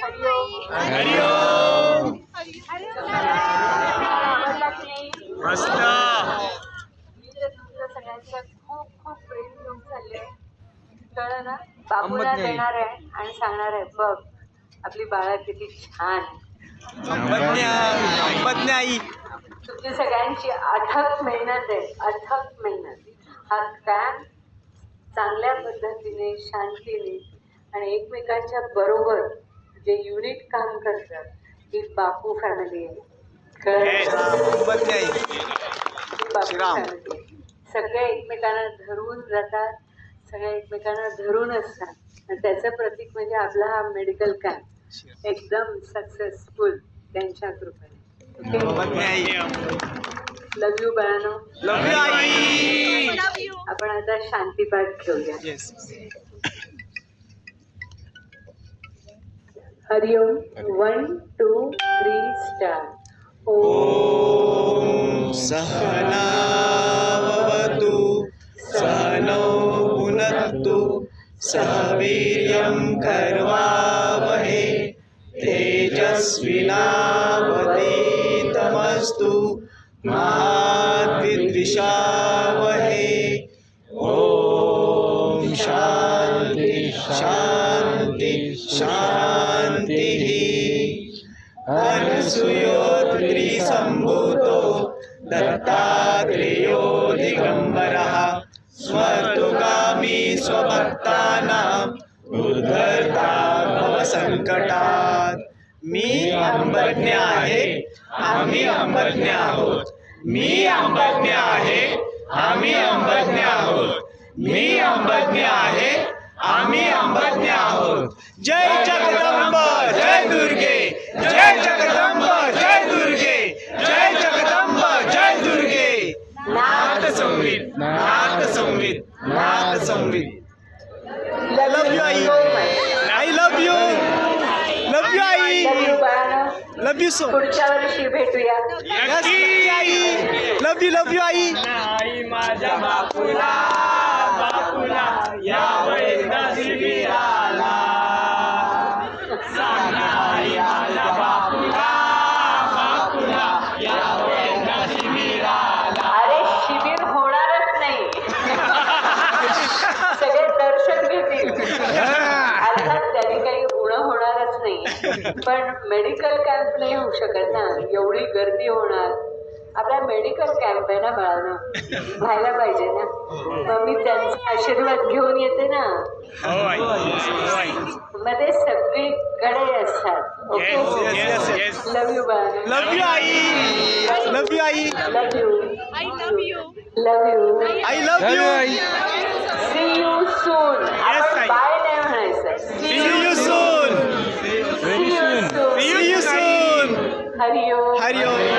हरिओम. मस्त. सगळ्यांचं खूप खूप प्रेम घेऊन चालले. कळलं ना. बाबूला देणार आहे आणि सांगणार आहे बघ आपली बाळा किती छान. आई तुमची सगळ्यांची अथक मेहनत आहे. अथक मेहनत. हा कॅम्प चांगल्या पद्धतीने शांतीने आणि एकमेकांच्या बरोबर जे युनिट काम करतात ही बापू फॅमिली आहे. बापू फॅमिली सगळे एकमेकांना धरून जातात. सगळे एकमेकांना धरून असतात आणि त्याचं प्रतीक म्हणजे आपला हा मेडिकल कॅम्प एकदम सक्सेसफुल त्यांच्या कृपेने. लव यू बाळांनो. लव यू आई. आपण आता शांतीपाठ घेऊया. हरिओम. 1 2 3 स्टार्ट. ओम सहना भवतु सहनौ भुनक्तु सह वीर्यं कर्वावहै तेजस्विनावधीतमस्तु मा विद्विषावहै. ओम शांति शांति शांतिः. अनसूयोत्रि सम्भूतो दत्तात्रेयो दिगम्बरः स्वतुगामी स्वभक्तानां उद्धर्ता भवसंकटात्. मी अंबज्ञ आहे, आम्ही अंबज्ञ आहोत. मी अंबज्ञ आहे, आम्ही अंबज्ञ आहोत. मी अंबज्ञ आहे, आम्ही अंबज्ञ आहोत. जय जगदंब जय दुर्गे. जय जगदंब जय दुर्गे. जय जगदंब जय दुर्गे. नाथ संवित नाथ संवित नाथ संवित. लव यू आई. I love you. Love you I. Love you so. पुढच्या वर्षी भेटूया. आई लव यू आई. आई माझ्या बापूला बापूला यावेळी नशिबीराला सांगा. आई माझ्या बापूला बापूला यावेळी नशिबीराला. अरे शिबिर होणारच नाही. सगळे दर्शन घेतील. अर्थात त्याने काही गुण होणारच नाही. पण मेडिकल कॅम्प नाही होऊ शकत ना. एवढी गर्दी होणार. आपला मेडिकल कॅम्प आहे ना बाळांनो. व्हायला पाहिजे ना. मग मी त्यांचा आशीर्वाद घेऊन येते ना. मध्ये सगळीकडे असतात. ओके. लव यू बाळांनो. Love you I. Love you I. Love you. I love you. Love you. I love you. See you soon. आपण आई. बाय नाही म्हणायचं. See you soon. See you soon. See you soon. Hariom. Hariom.